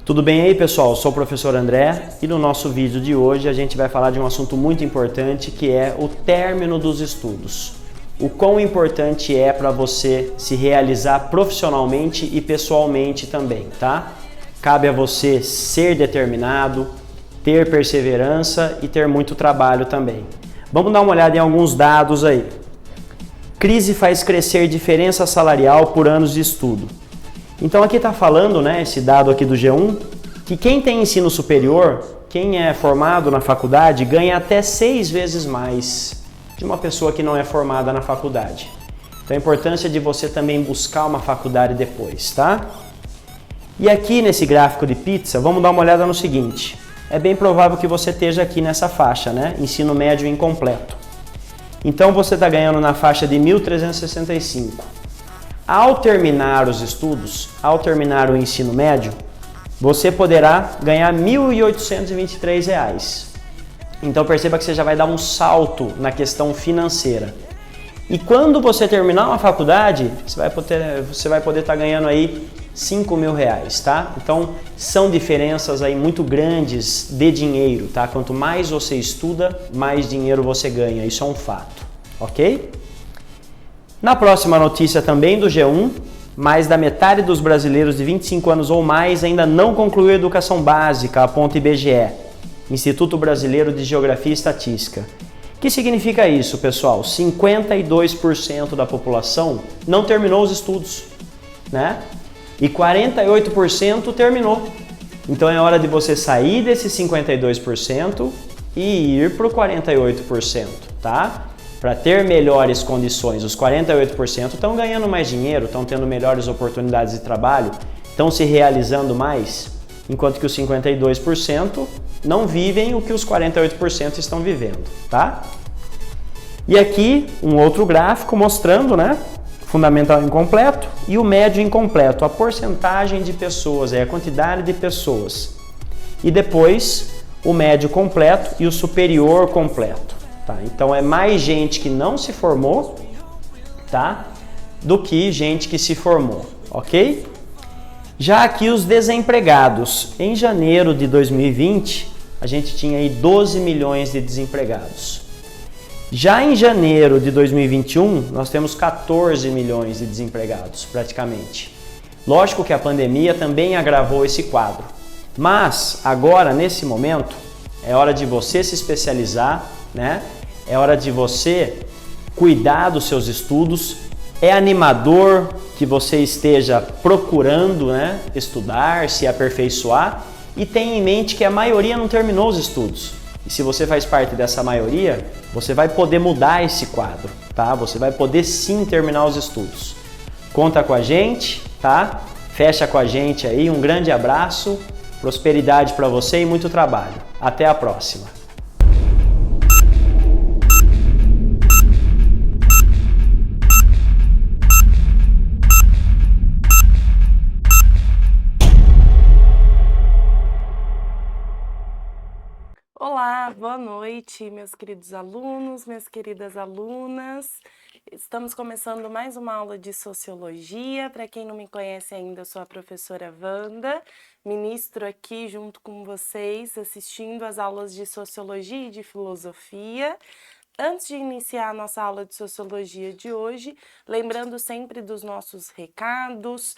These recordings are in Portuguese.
Tudo bem aí, pessoal? Eu sou o professor André e no nosso vídeo de hoje a gente vai falar de um assunto muito importante que é o término dos estudos. O quão importante é para você se realizar profissionalmente e pessoalmente também, tá? Cabe a você ser determinado, ter perseverança e ter muito trabalho também. Vamos dar uma olhada em alguns dados aí. Crise faz crescer diferença salarial por anos de estudo. Então aqui está falando, né, esse dado aqui do G1, que quem tem ensino superior, quem é formado na faculdade, ganha até 6 vezes mais de uma pessoa que não é formada na faculdade. Então a importância de você também buscar uma faculdade depois, tá? E aqui nesse gráfico de pizza, vamos dar uma olhada no seguinte. É bem provável que você esteja aqui nessa faixa, né? Ensino médio incompleto. Então você está ganhando na faixa de 1.365. Ao terminar os estudos, ao terminar o ensino médio, você poderá ganhar R$ 1.823. Então perceba que você já vai dar um salto na questão financeira. E quando você terminar uma faculdade, você vai poder estar ganhando aí R$5.000, tá? Então são diferenças aí muito grandes de dinheiro, tá? Quanto mais você estuda, mais dinheiro você ganha. Isso é um fato, ok? Na próxima notícia também do G1, mais da metade dos brasileiros de 25 anos ou mais ainda não concluiu a educação básica, aponta IBGE, Instituto Brasileiro de Geografia e Estatística. O que significa isso, pessoal? 52% da população não terminou os estudos, né? E 48% terminou. Então é hora de você sair desses 52% e ir para o 48%, tá? Para ter melhores condições. Os 48% estão ganhando mais dinheiro, estão tendo melhores oportunidades de trabalho, estão se realizando mais, enquanto que os 52% não vivem o que os 48% estão vivendo, tá? E aqui um outro gráfico mostrando, né, fundamental incompleto e o médio incompleto, a porcentagem de pessoas, a quantidade de pessoas. E depois o médio completo e o superior completo. Tá, então é mais gente que não se formou, tá, do que gente que se formou, ok? Já aqui os desempregados. Em janeiro de 2020, a gente tinha aí 12 milhões de desempregados. Já em janeiro de 2021, nós temos 14 milhões de desempregados, praticamente. Lógico que a pandemia também agravou esse quadro. Mas agora, nesse momento, é hora de você se especializar, né? É hora de você cuidar dos seus estudos. É animador que você esteja procurando, né, estudar, se aperfeiçoar e tenha em mente que a maioria não terminou os estudos. E se você faz parte dessa maioria, você vai poder mudar esse quadro, tá? Você vai poder sim terminar os estudos. Conta com a gente, tá? Fecha com a gente aí. Um grande abraço, prosperidade para você e muito trabalho. Até a próxima. Olá, boa noite, meus queridos alunos, minhas queridas alunas. Estamos começando mais uma aula de Sociologia. Para quem não me conhece ainda, eu sou a professora Wanda, ministro aqui junto com vocês, assistindo às aulas de Sociologia e de Filosofia. Antes de iniciar a nossa aula de Sociologia de hoje, lembrando sempre dos nossos recados,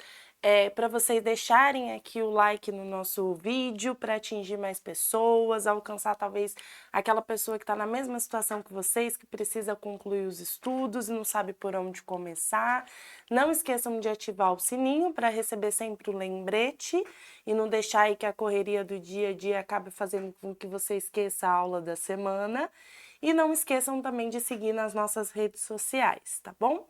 para vocês deixarem aqui o like no nosso vídeo para atingir mais pessoas, alcançar talvez aquela pessoa que está na mesma situação que vocês, que precisa concluir os estudos e não sabe por onde começar. Não esqueçam de ativar o sininho para receber sempre o lembrete e não deixar aí que a correria do dia a dia acabe fazendo com que você esqueça a aula da semana. E não esqueçam também de seguir nas nossas redes sociais, tá bom?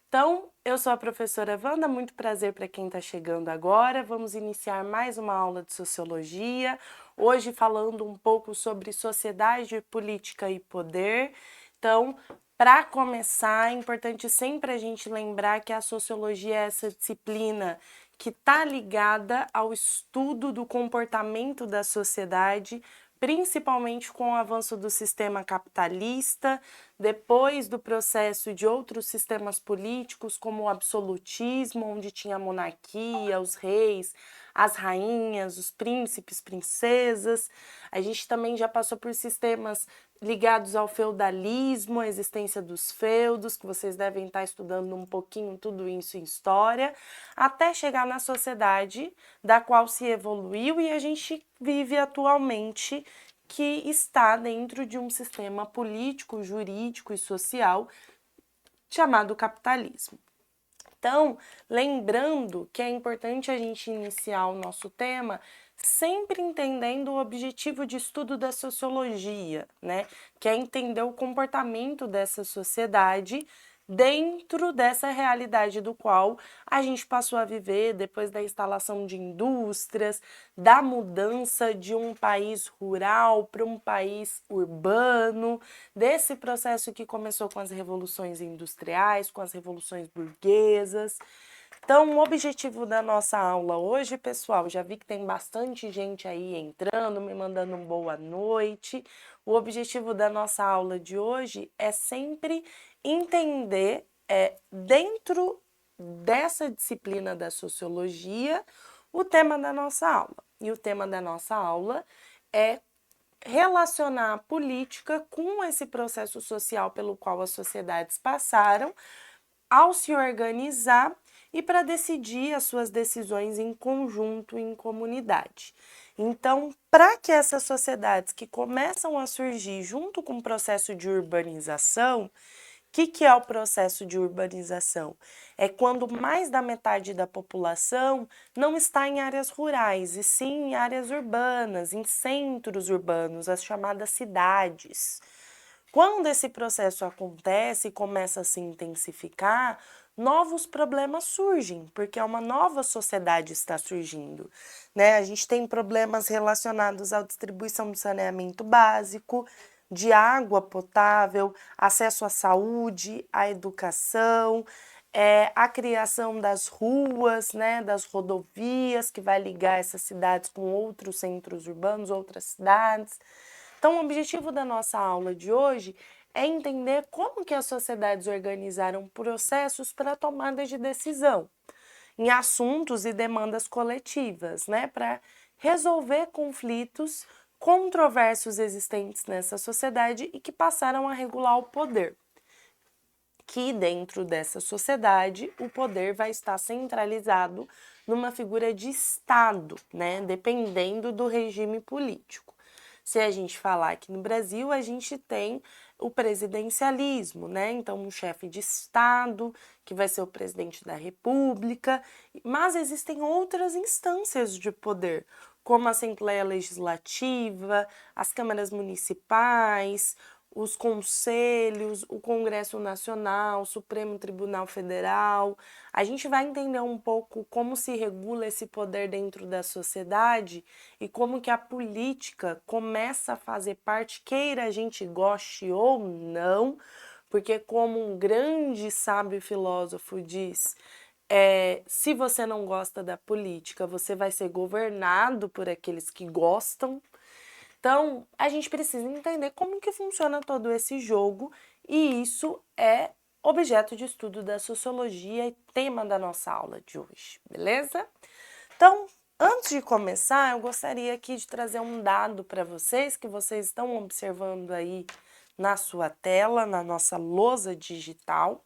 Então, eu sou a professora Wanda, muito prazer para quem está chegando agora. Vamos iniciar mais uma aula de Sociologia, hoje falando um pouco sobre sociedade, política e poder. Então, para começar, é importante sempre a gente lembrar que a Sociologia é essa disciplina que está ligada ao estudo do comportamento da sociedade, principalmente com o avanço do sistema capitalista, depois do processo de outros sistemas políticos, como o absolutismo, onde tinha a monarquia, os reis, as rainhas, os príncipes, princesas. A gente também já passou por sistemas ligados ao feudalismo, a existência dos feudos, que vocês devem estar estudando um pouquinho tudo isso em história, até chegar na sociedade da qual se evoluiu e a gente vive atualmente, que está dentro de um sistema político, jurídico e social chamado capitalismo. Então, lembrando que é importante a gente iniciar o nosso tema sempre entendendo o objetivo de estudo da sociologia, né? Que é entender o comportamento dessa sociedade dentro dessa realidade do qual a gente passou a viver depois da instalação de indústrias, da mudança de um país rural para um país urbano, desse processo que começou com as revoluções industriais, com as revoluções burguesas. Então, o objetivo da nossa aula hoje, pessoal, já vi que tem bastante gente aí entrando, me mandando um boa noite. O objetivo da nossa aula de hoje é sempre entender, dentro dessa disciplina da sociologia, o tema da nossa aula. E o tema da nossa aula é relacionar a política com esse processo social pelo qual as sociedades passaram ao se organizar e para decidir as suas decisões em conjunto, em comunidade. Então, para que essas sociedades que começam a surgir junto com o processo de urbanização, o que é o processo de urbanização? É quando mais da metade da população não está em áreas rurais, e sim em áreas urbanas, em centros urbanos, as chamadas cidades. Quando esse processo acontece e começa a se intensificar, novos problemas surgem, porque uma nova sociedade está surgindo, né? A gente tem problemas relacionados à distribuição do saneamento básico, de água potável, acesso à saúde, à educação, a criação das ruas, né, das rodovias que vai ligar essas cidades com outros centros urbanos, outras cidades. Então, o objetivo da nossa aula de hoje é entender como que as sociedades organizaram processos para a tomada de decisão em assuntos e demandas coletivas, né, para resolver conflitos controversos existentes nessa sociedade e que passaram a regular o poder. Que dentro dessa sociedade o poder vai estar centralizado numa figura de Estado, né, dependendo do regime político. Se a gente falar aqui no Brasil, a gente tem o presidencialismo, né? Então, um chefe de Estado, que vai ser o presidente da República, mas existem outras instâncias de poder, como a Assembleia Legislativa, as câmaras municipais, os conselhos, o Congresso Nacional, o Supremo Tribunal Federal. A gente vai entender um pouco como se regula esse poder dentro da sociedade e como que a política começa a fazer parte, queira a gente goste ou não, porque como um grande sábio filósofo diz, se você não gosta da política, você vai ser governado por aqueles que gostam. Então, a gente precisa entender como que funciona todo esse jogo e isso é objeto de estudo da sociologia e tema da nossa aula de hoje, beleza? Então, antes de começar, eu gostaria aqui de trazer um dado para vocês que vocês estão observando aí na sua tela, na nossa lousa digital,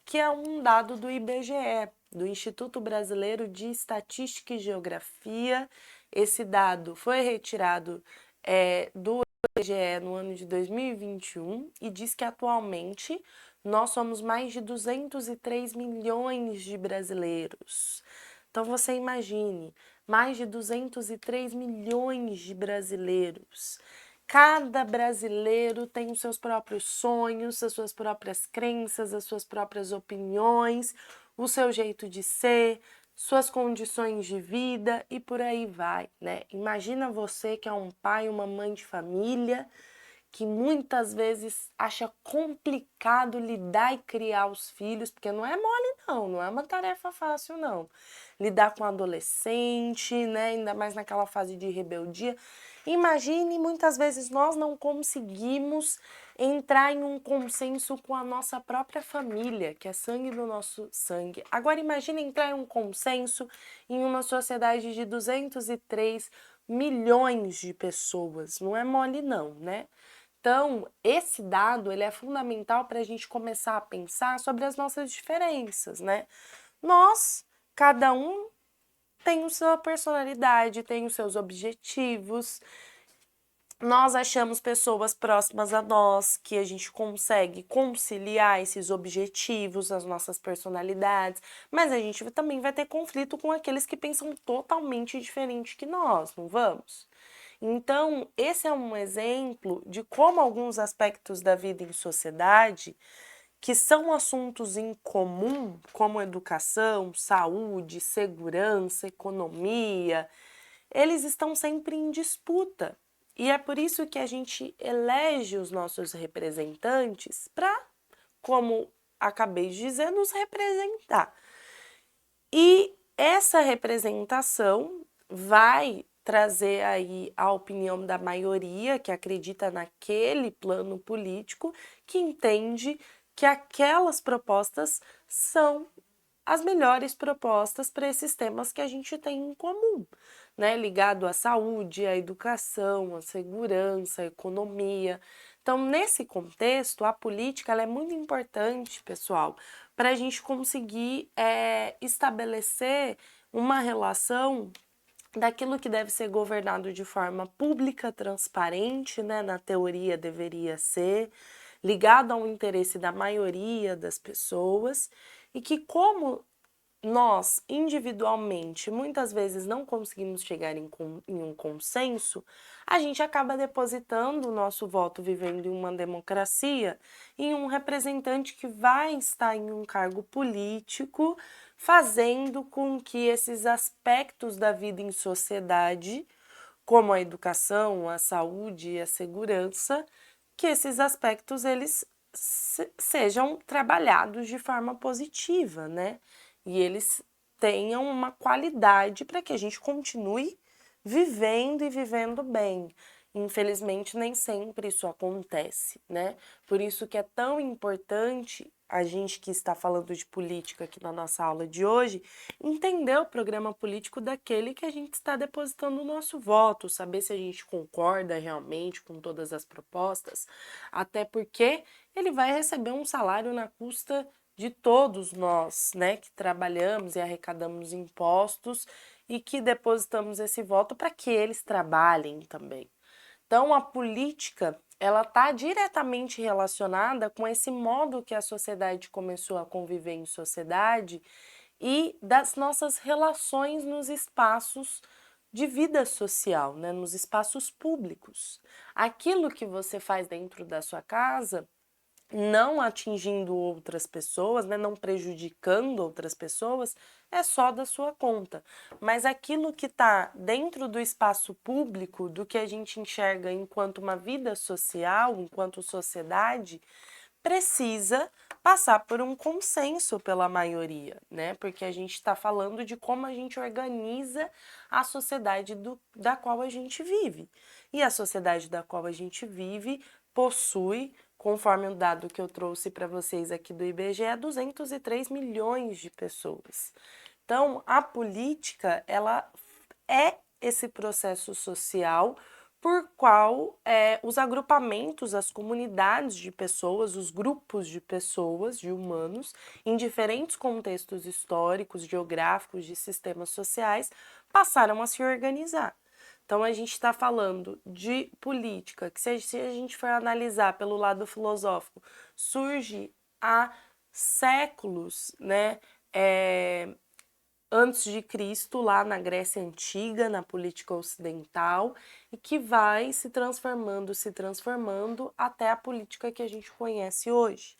que é um dado do IBGE, do Instituto Brasileiro de Estatística e Geografia. Esse dado foi retirado do IBGE no ano de 2021 e diz que atualmente nós somos mais de 203 milhões de brasileiros. Então você imagine, mais de 203 milhões de brasileiros. Cada brasileiro tem os seus próprios sonhos, as suas próprias crenças, as suas próprias opiniões, o seu jeito de ser, suas condições de vida e por aí vai, né? Imagina você que é um pai, uma mãe de família, que muitas vezes acha complicado lidar e criar os filhos, porque não é mole não é uma tarefa fácil, não. Lidar com adolescente, né, ainda mais naquela fase de rebeldia. Imagine, muitas vezes nós não conseguimos entrar em um consenso com a nossa própria família, que é sangue do nosso sangue. Agora imagine entrar em um consenso em uma sociedade de 203 milhões de pessoas. Não é mole não, né? Então, esse dado ele é fundamental para a gente começar a pensar sobre as nossas diferenças, né? Nós, cada um tem a sua personalidade, tem os seus objetivos. Nós achamos pessoas próximas a nós que a gente consegue conciliar esses objetivos, as nossas personalidades, mas a gente também vai ter conflito com aqueles que pensam totalmente diferente que nós, não vamos? Então, esse é um exemplo de como alguns aspectos da vida em sociedade, que são assuntos em comum, como educação, saúde, segurança, economia, eles estão sempre em disputa. E é por isso que a gente elege os nossos representantes para, como acabei de dizer, nos representar. E essa representação vai trazer aí a opinião da maioria que acredita naquele plano político, que entende que aquelas propostas são as melhores propostas para esses temas que a gente tem em comum, né? Ligado à saúde, à educação, à segurança, à economia. Então, nesse contexto, a política ela é muito importante, pessoal, para a gente conseguir estabelecer uma relação daquilo que deve ser governado de forma pública, transparente, né? Na teoria deveria ser, ligado ao interesse da maioria das pessoas, e que como nós, individualmente, muitas vezes não conseguimos chegar em um consenso, a gente acaba depositando o nosso voto, vivendo em uma democracia, em um representante que vai estar em um cargo político, fazendo com que esses aspectos da vida em sociedade, como a educação, a saúde e a segurança, que esses aspectos eles sejam trabalhados de forma positiva, né? E eles tenham uma qualidade para que a gente continue vivendo e vivendo bem. Infelizmente, nem sempre isso acontece, né? Por isso que é tão importante a gente que está falando de política aqui na nossa aula de hoje, entender o programa político daquele que a gente está depositando o nosso voto, saber se a gente concorda realmente com todas as propostas, até porque ele vai receber um salário na custa de todos nós, né, que trabalhamos e arrecadamos impostos e que depositamos esse voto para que eles trabalhem também. Então, a política, ela está diretamente relacionada com esse modo que a sociedade começou a conviver em sociedade e das nossas relações nos espaços de vida social, né, nos espaços públicos. Aquilo que você faz dentro da sua casa não atingindo outras pessoas, né, não prejudicando outras pessoas, é só da sua conta. Mas aquilo que está dentro do espaço público, do que a gente enxerga enquanto uma vida social, enquanto sociedade, precisa passar por um consenso pela maioria, né? Porque a gente está falando de como a gente organiza a sociedade da qual a gente vive. E a sociedade da qual a gente vive possui, conforme o dado que eu trouxe para vocês aqui do IBGE, 203 milhões de pessoas. Então, a política, ela é esse processo social por qual os agrupamentos, as comunidades de pessoas, os grupos de pessoas, de humanos, em diferentes contextos históricos, geográficos, de sistemas sociais, passaram a se organizar. Então, a gente está falando de política, que se a gente for analisar pelo lado filosófico, surge há séculos, né? Antes de Cristo, lá na Grécia Antiga, na política ocidental, e que vai se transformando até a política que a gente conhece hoje.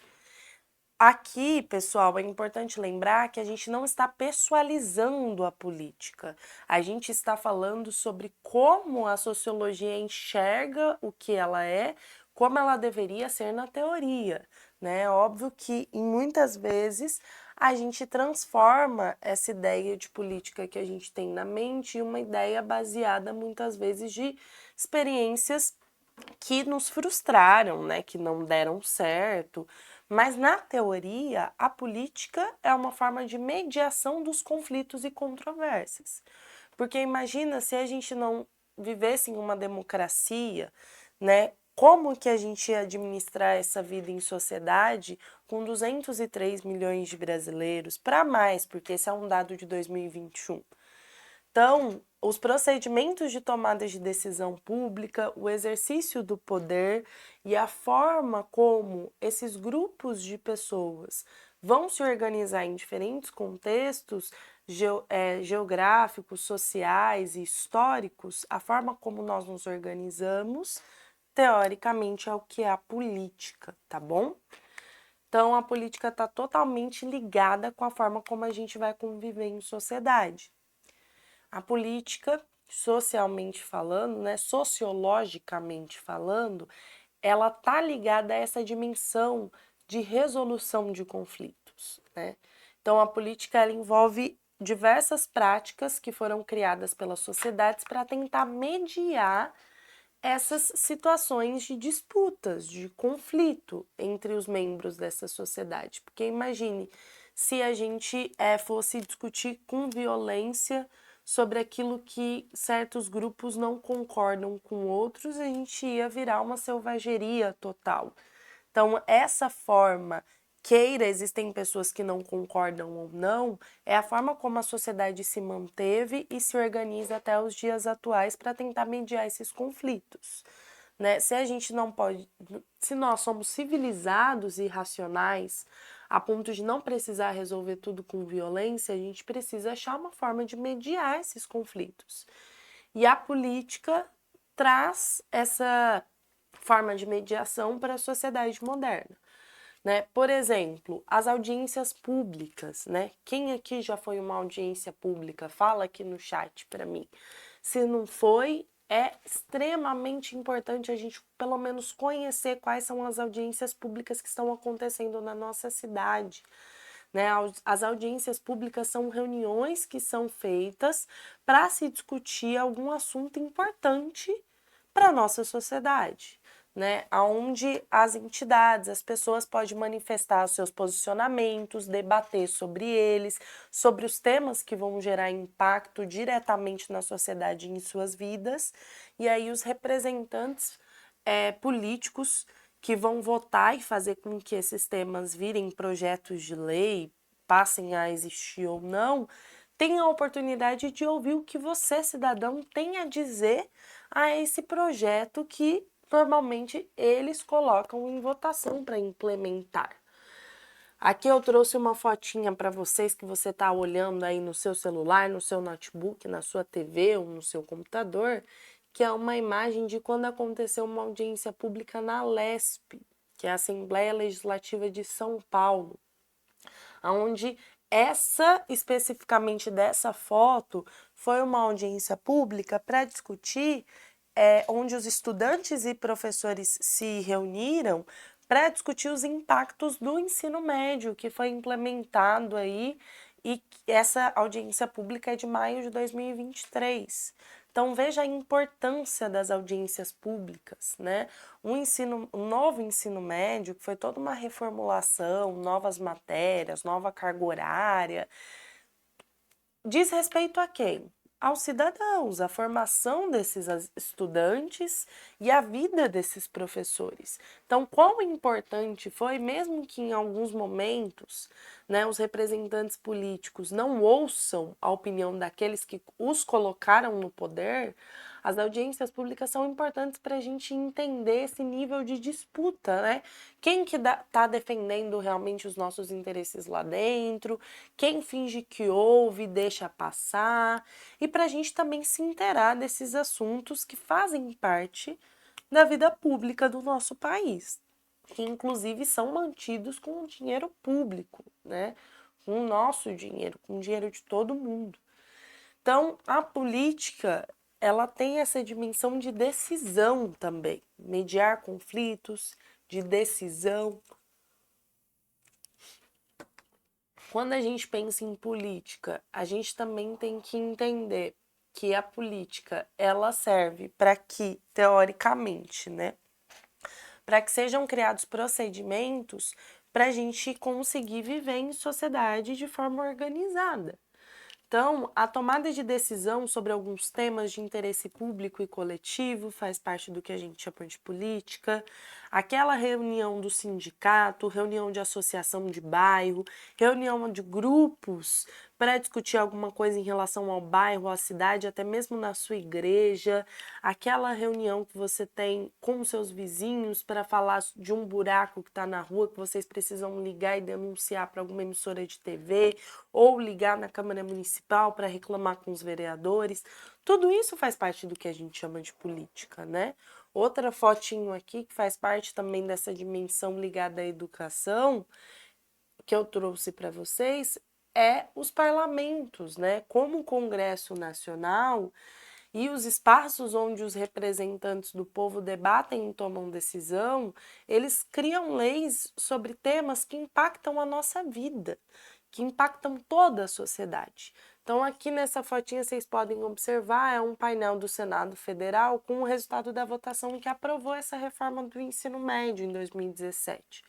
Aqui, pessoal, é importante lembrar que a gente não está pessoalizando a política. A gente está falando sobre como a sociologia enxerga o que ela é, como ela deveria ser na teoria, né? Óbvio que, muitas vezes, a gente transforma essa ideia de política que a gente tem na mente em uma ideia baseada muitas vezes de experiências que nos frustraram, né, que não deram certo. Mas na teoria, a política é uma forma de mediação dos conflitos e controvérsias. Porque imagina se a gente não vivesse em uma democracia, né? Como que a gente ia administrar essa vida em sociedade com 203 milhões de brasileiros, para mais, porque esse é um dado de 2021. Então, os procedimentos de tomada de decisão pública, o exercício do poder e a forma como esses grupos de pessoas vão se organizar em diferentes contextos geográficos, sociais e históricos, a forma como nós nos organizamos, teoricamente, é o que é a política, tá bom? Então, a política está totalmente ligada com a forma como a gente vai conviver em sociedade. A política, socialmente falando, né, sociologicamente falando, ela tá ligada a essa dimensão de resolução de conflitos, né? Então, a política ela envolve diversas práticas que foram criadas pelas sociedades para tentar mediar essas situações de disputas, de conflito entre os membros dessa sociedade. Porque imagine se a gente fosse discutir com violência sobre aquilo que certos grupos não concordam com outros, a gente ia virar uma selvageria total. Então, essa forma, queira, existem pessoas que não concordam ou não, é a forma como a sociedade se manteve e se organiza até os dias atuais para tentar mediar esses conflitos. Né? Se a gente não pode, se nós somos civilizados e racionais, a ponto de não precisar resolver tudo com violência, a gente precisa achar uma forma de mediar esses conflitos. E a política traz essa forma de mediação para a sociedade moderna. Né? Por exemplo, as audiências públicas, né? Quem aqui já foi uma audiência pública? Fala aqui no chat para mim. Se não foi, é extremamente importante a gente pelo menos conhecer quais são as audiências públicas que estão acontecendo na nossa cidade. Né? As audiências públicas são reuniões que são feitas para se discutir algum assunto importante para a nossa sociedade. Né, onde as entidades, as pessoas podem manifestar seus posicionamentos, debater sobre eles, sobre os temas que vão gerar impacto diretamente na sociedade e em suas vidas, e aí os representantes políticos que vão votar e fazer com que esses temas virem projetos de lei, passem a existir ou não, tenham a oportunidade de ouvir o que você, cidadão, tem a dizer a esse projeto que normalmente eles colocam em votação para implementar. Aqui eu trouxe uma fotinha para vocês que você está olhando aí no seu celular, no seu notebook, na sua TV ou no seu computador, que é uma imagem de quando aconteceu uma audiência pública na Alesp, que é a Assembleia Legislativa de São Paulo, onde especificamente dessa foto, foi uma audiência pública para discutir onde os estudantes e professores se reuniram para discutir os impactos do ensino médio que foi implementado aí, e essa audiência pública é de maio de 2023. Então veja a importância das audiências públicas, né? Um novo ensino médio, que foi toda uma reformulação, novas matérias, nova carga horária, diz respeito a quem? Aos cidadãos, a formação desses estudantes e a vida desses professores. Então, quão importante foi, mesmo que em alguns momentos, né, os representantes políticos não ouçam a opinião daqueles que os colocaram no poder, as audiências públicas são importantes para a gente entender esse nível de disputa, né? Quem que tá defendendo realmente os nossos interesses lá dentro, quem finge que ouve e deixa passar, e para a gente também se inteirar desses assuntos que fazem parte da vida pública do nosso país, que inclusive são mantidos com o dinheiro público, né? Com o nosso dinheiro, com o dinheiro de todo mundo. Então, a política, ela tem essa dimensão de decisão também, mediar conflitos, de decisão. quando a gente pensa em política, a gente também tem que entender que a política, ela serve para que, teoricamente, né, para que sejam criados procedimentos para a gente conseguir viver em sociedade de forma organizada. Então, a tomada de decisão sobre alguns temas de interesse público e coletivo faz parte do que a gente chama de política. Aquela reunião do sindicato, reunião de associação de bairro, reunião de grupos para discutir alguma coisa em relação ao bairro, à cidade, até mesmo na sua igreja. Aquela reunião que você tem com seus vizinhos para falar de um buraco que está na rua que vocês precisam ligar e denunciar para alguma emissora de TV ou ligar na Câmara Municipal para reclamar com os vereadores. Tudo isso faz parte do que a gente chama de política, né? Outra fotinho aqui que faz parte também dessa dimensão ligada à educação que eu trouxe para vocês é os parlamentos, né? Como o Congresso Nacional e os espaços onde os representantes do povo debatem e tomam decisão, eles criam leis sobre temas que impactam a nossa vida, que impactam toda a sociedade. Então, aqui nessa fotinha vocês podem observar, é um painel do Senado Federal com o resultado da votação que aprovou essa reforma do ensino médio em 2017.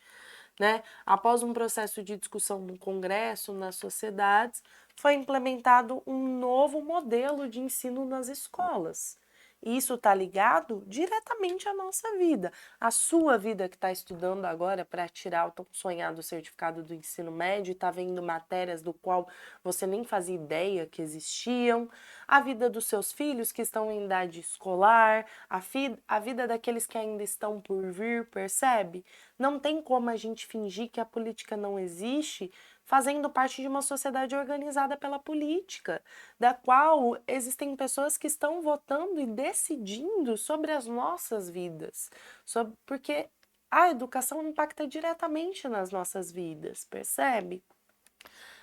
Né? Após um processo de discussão no Congresso, nas sociedades, foi implementado um novo modelo de ensino nas escolas. E isso está ligado diretamente à nossa vida. A sua vida que está estudando agora para tirar o tão sonhado certificado do ensino médio e está vendo matérias do qual você nem fazia ideia que existiam. A vida dos seus filhos que estão em idade escolar, a vida daqueles que ainda estão por vir, percebe? Não tem como a gente fingir que a política não existe fazendo parte de uma sociedade organizada pela política, da qual existem pessoas que estão votando e decidindo sobre as nossas vidas, porque a educação impacta diretamente nas nossas vidas, percebe?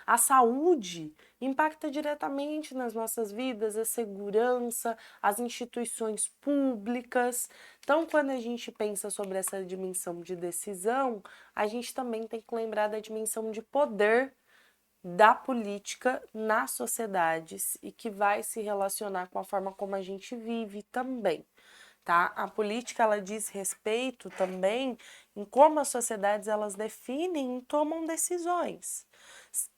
A saúde impacta diretamente nas nossas vidas, a segurança, as instituições públicas. Então, quando a gente pensa sobre essa dimensão de decisão, a gente também tem que lembrar da dimensão de poder da política nas sociedades e que vai se relacionar com a forma como a gente vive também. Tá? A política ela diz respeito também em como as sociedades elas definem e tomam decisões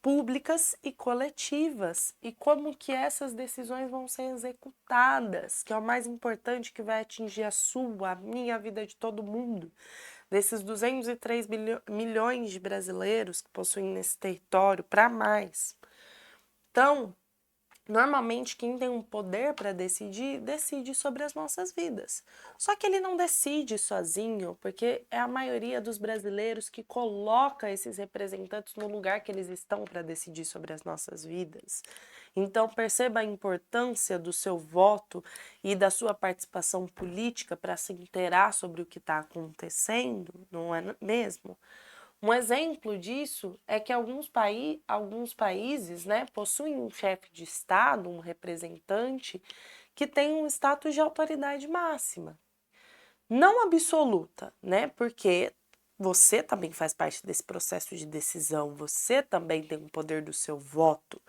públicas e coletivas e como que essas decisões vão ser executadas, que é o mais importante, que vai atingir a sua, a minha, a vida de todo mundo. Desses 203 milhões de brasileiros que possuem nesse território, para mais. Então, normalmente, quem tem um poder para decidir, decide sobre as nossas vidas. Só que ele não decide sozinho, porque é a maioria dos brasileiros que coloca esses representantes no lugar que eles estão para decidir sobre as nossas vidas. Então, perceba a importância do seu voto e da sua participação política para se inteirar sobre o que está acontecendo, não é mesmo? Um exemplo disso é que alguns países, né, possuem um chefe de Estado, um representante, que tem um status de autoridade máxima. Não absoluta, né, porque você também faz parte desse processo de decisão, você também tem o poder do seu voto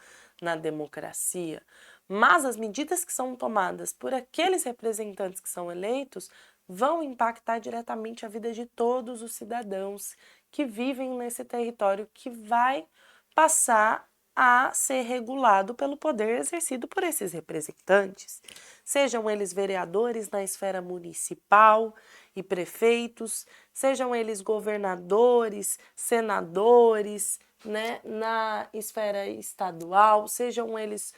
na democracia, mas as medidas que são tomadas por aqueles representantes que são eleitos vão impactar diretamente a vida de todos os cidadãos que vivem nesse território que vai passar a ser regulado pelo poder exercido por esses representantes, sejam eles vereadores na esfera municipal e prefeitos, sejam eles governadores, senadores, né, na esfera estadual, sejam eles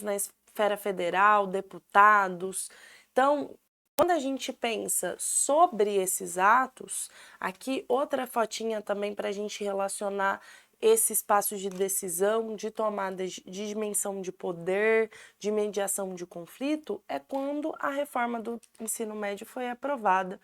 na esfera federal, deputados. Então, quando a gente pensa sobre esses atos, aqui outra fotinha também para a gente relacionar esse espaço de decisão, de tomada de dimensão de poder, de mediação de conflito, é quando a reforma do ensino médio foi aprovada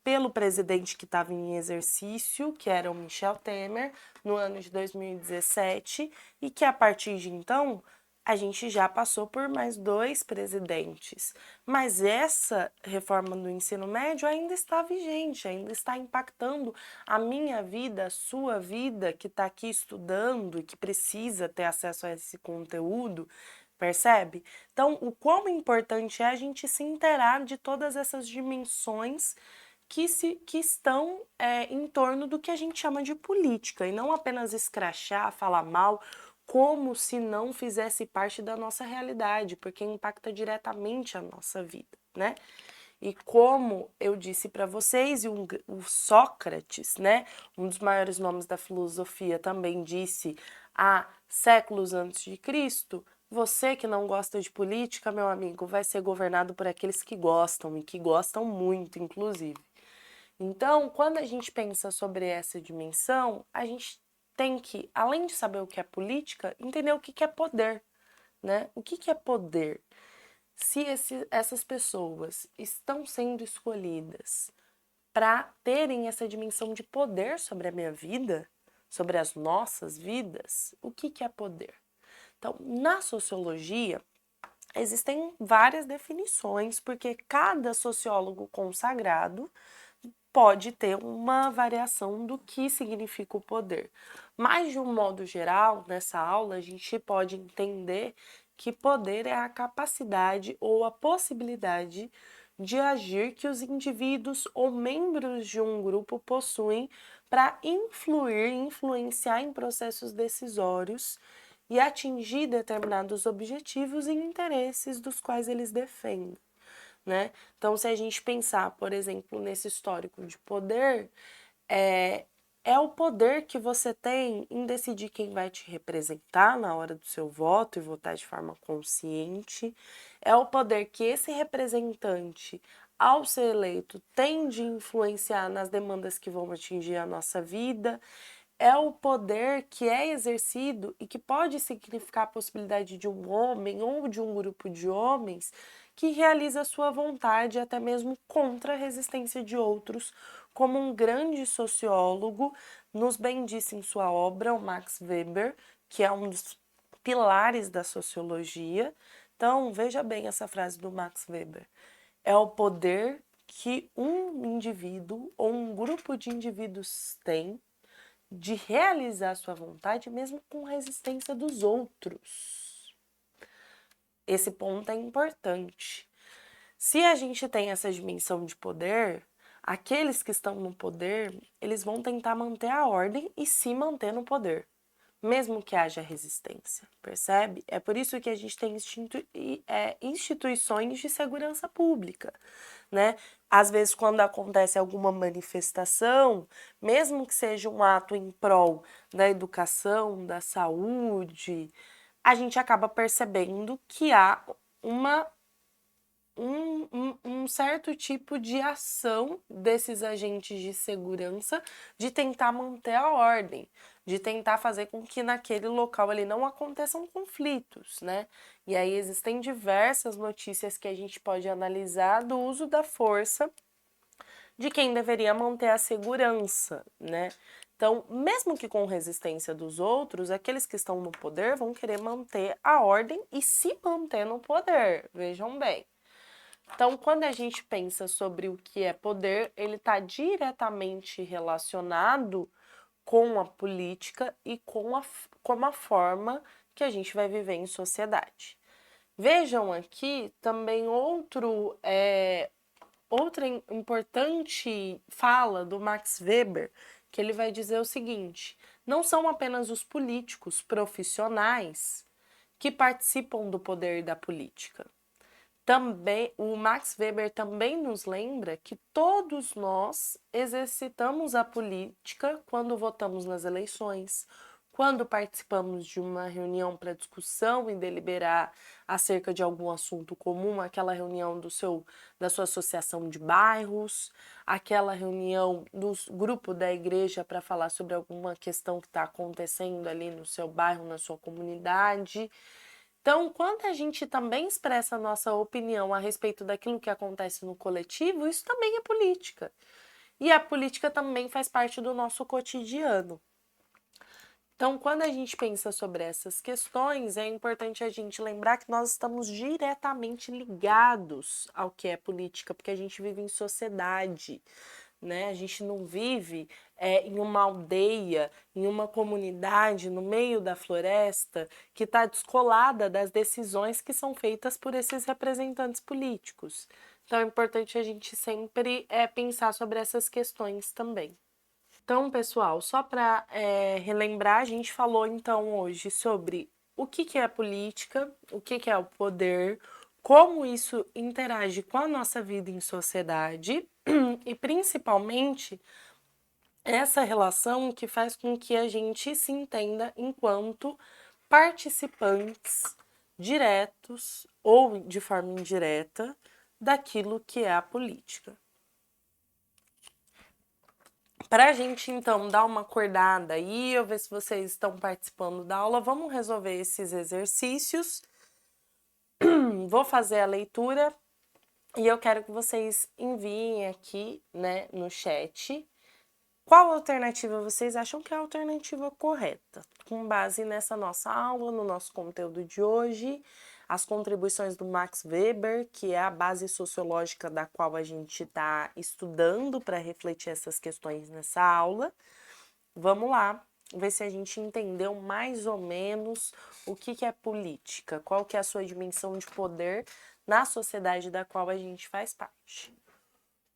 pelo presidente que estava em exercício, que era o Michel Temer, no ano de 2017, e que a partir de então A gente já passou por mais 2 presidentes, mas essa reforma do ensino médio ainda está vigente, ainda está impactando a minha vida, a sua vida, que está aqui estudando e que precisa ter acesso a esse conteúdo, percebe? Então, o quão importante é a gente se inteirar de todas essas dimensões que estão em torno do que a gente chama de política, e não apenas escrachar, falar mal, como se não fizesse parte da nossa realidade, porque impacta diretamente a nossa vida, né? E como eu disse para vocês, e o Sócrates, né, um dos maiores nomes da filosofia, também disse há séculos antes de Cristo, você que não gosta de política, meu amigo, vai ser governado por aqueles que gostam, e que gostam muito, inclusive. Então, quando a gente pensa sobre essa dimensão, a gente tem que, além de saber o que é política, entender o que é poder, né? O que é poder? Se essas pessoas estão sendo escolhidas para terem essa dimensão de poder sobre a minha vida, sobre as nossas vidas, o que é poder? Então, na sociologia, existem várias definições, porque cada sociólogo consagrado pode ter uma variação do que significa o poder. Mas, de um modo geral, nessa aula, a gente pode entender que poder é a capacidade ou a possibilidade de agir que os indivíduos ou membros de um grupo possuem para influenciar em processos decisórios e atingir determinados objetivos e interesses dos quais eles defendem, né? Então, se a gente pensar, por exemplo, nesse histórico de poder, é o poder que você tem em decidir quem vai te representar na hora do seu voto e votar de forma consciente. É o poder que esse representante, ao ser eleito, tem de influenciar nas demandas que vão atingir a nossa vida. É o poder que é exercido e que pode significar a possibilidade de um homem ou de um grupo de homens que realiza a sua vontade até mesmo contra a resistência de outros, como um grande sociólogo nos bem disse em sua obra, o Max Weber, que é um dos pilares da sociologia. Então, veja bem essa frase do Max Weber. É o poder que um indivíduo ou um grupo de indivíduos tem de realizar sua vontade mesmo com resistência dos outros. Esse ponto é importante. Se a gente tem essa dimensão de poder, aqueles que estão no poder, eles vão tentar manter a ordem e se manter no poder, mesmo que haja resistência, percebe? É por isso que a gente tem instituições de segurança pública, né? Às vezes, quando acontece alguma manifestação, mesmo que seja um ato em prol da educação, da saúde, a gente acaba percebendo que há um certo tipo de ação desses agentes de segurança de tentar manter a ordem, de tentar fazer com que naquele local ali não aconteçam conflitos, né? E aí existem diversas notícias que a gente pode analisar do uso da força de quem deveria manter a segurança, né? Então, mesmo que com resistência dos outros, aqueles que estão no poder vão querer manter a ordem e se manter no poder, vejam bem. Então, quando a gente pensa sobre o que é poder, ele está diretamente relacionado com a política e com a forma que a gente vai viver em sociedade. Vejam aqui também outra importante fala do Max Weber, que ele vai dizer o seguinte: não são apenas os políticos profissionais que participam do poder da política. Também, o Max Weber também nos lembra que todos nós exercitamos a política quando votamos nas eleições, quando participamos de uma reunião para discussão e deliberar acerca de algum assunto comum, aquela reunião da sua associação de bairros, aquela reunião do grupo da igreja para falar sobre alguma questão que está acontecendo ali no seu bairro, na sua comunidade. Então, quando a gente também expressa a nossa opinião a respeito daquilo que acontece no coletivo, isso também é política. E a política também faz parte do nosso cotidiano. Então, quando a gente pensa sobre essas questões, é importante a gente lembrar que nós estamos diretamente ligados ao que é política, porque a gente vive em sociedade, né? A gente não vive em uma aldeia, em uma comunidade, no meio da floresta, que está descolada das decisões que são feitas por esses representantes políticos. Então, é importante a gente sempre pensar sobre essas questões também. Então, pessoal, só para relembrar, a gente falou então hoje sobre o que é a política, o que é o poder, como isso interage com a nossa vida em sociedade e principalmente essa relação que faz com que a gente se entenda enquanto participantes diretos ou de forma indireta daquilo que é a política. Para a gente, então, dar uma acordada aí, eu ver se vocês estão participando da aula, vamos resolver esses exercícios. Vou fazer a leitura e eu quero que vocês enviem aqui, né, no chat, qual alternativa vocês acham que é a alternativa correta, com base nessa nossa aula, no nosso conteúdo de hoje, as contribuições do Max Weber, que é a base sociológica da qual a gente está estudando para refletir essas questões nessa aula. Vamos lá, ver se a gente entendeu mais ou menos o que é política, qual que é a sua dimensão de poder na sociedade da qual a gente faz parte.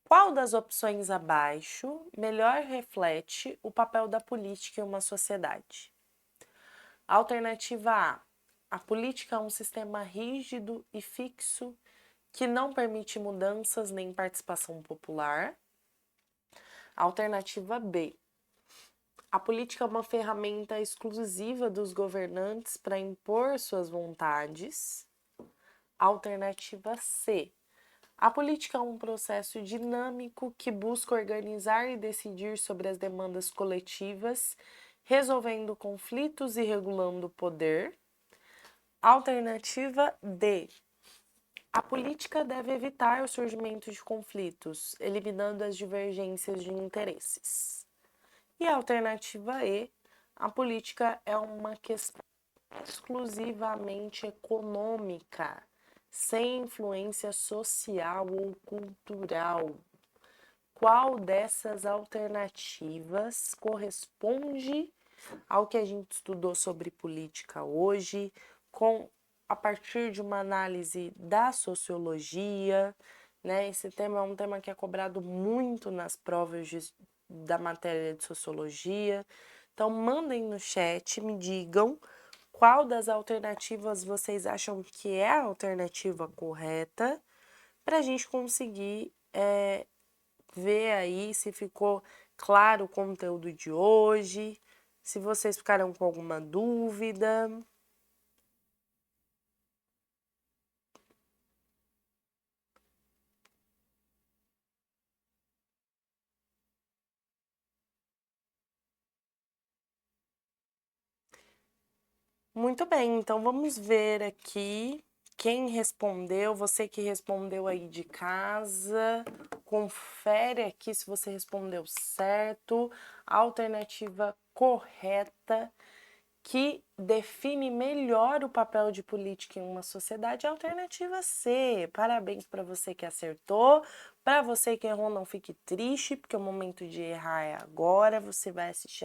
Qual das opções abaixo melhor reflete o papel da política em uma sociedade? Alternativa A política é um sistema rígido e fixo que não permite mudanças nem participação popular. Alternativa B, a política é uma ferramenta exclusiva dos governantes para impor suas vontades. Alternativa C, a política é um processo dinâmico que busca organizar e decidir sobre as demandas coletivas, resolvendo conflitos e regulando o poder. Alternativa D. A política deve evitar o surgimento de conflitos, eliminando as divergências de interesses. E a alternativa E. A política é uma questão exclusivamente econômica, sem influência social ou cultural. Qual dessas alternativas corresponde ao que a gente estudou sobre política hoje, a partir de uma análise da sociologia, né? Esse tema é um tema que é cobrado muito nas provas da matéria de sociologia. Então, mandem no chat, me digam qual das alternativas vocês acham que é a alternativa correta, para a gente conseguir ver aí se ficou claro o conteúdo de hoje, se vocês ficaram com alguma dúvida. Muito bem, então vamos ver aqui quem respondeu. Você que respondeu aí de casa, confere aqui se você respondeu certo. A alternativa correta que define melhor o papel de política em uma sociedade é a alternativa C. Parabéns para você que acertou. Para você que errou, não fique triste, porque o momento de errar é agora. Você vai assistir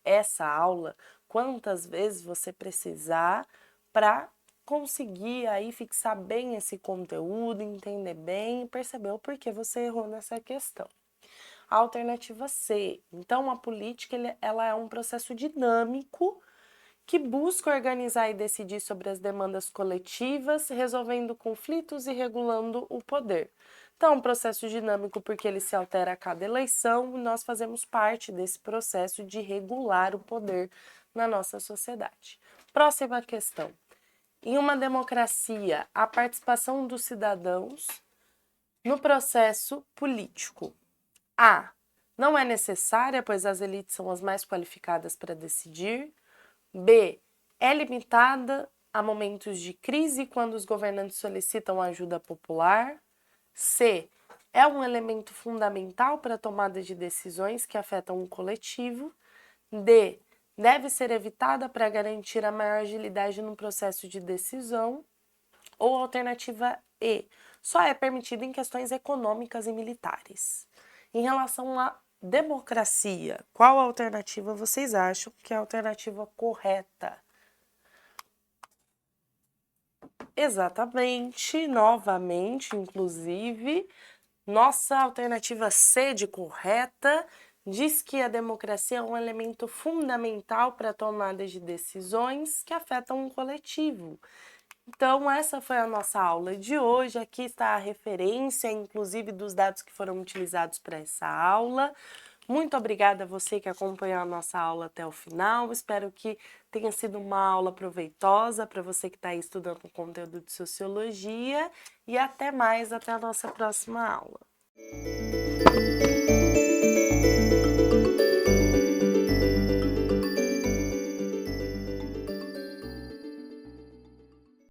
essa aula, quantas vezes você precisar para conseguir aí fixar bem esse conteúdo, entender bem e perceber o porquê você errou nessa questão. A alternativa C. Então, a política ela é um processo dinâmico que busca organizar e decidir sobre as demandas coletivas, resolvendo conflitos e regulando o poder. Então, é um processo dinâmico porque ele se altera a cada eleição e nós fazemos parte desse processo de regular o poder na nossa sociedade. Próxima questão. Em uma democracia, a participação dos cidadãos no processo político. A. Não é necessária, pois as elites são as mais qualificadas para decidir. B. É limitada a momentos de crise quando os governantes solicitam ajuda popular. C. É um elemento fundamental para a tomada de decisões que afetam o coletivo. D. deve ser evitada para garantir a maior agilidade no processo de decisão. Ou alternativa E, só é permitida em questões econômicas e militares. Em relação à democracia, qual alternativa vocês acham que é a alternativa correta? Exatamente, novamente, inclusive, nossa alternativa C de correta diz que a democracia é um elemento fundamental para a tomada de decisões que afetam um coletivo. Então, essa foi a nossa aula de hoje. Aqui está a referência, inclusive, dos dados que foram utilizados para essa aula. Muito obrigada a você que acompanhou a nossa aula até o final. Espero que tenha sido uma aula proveitosa para você que está aí estudando o conteúdo de Sociologia. E até mais, até a nossa próxima aula.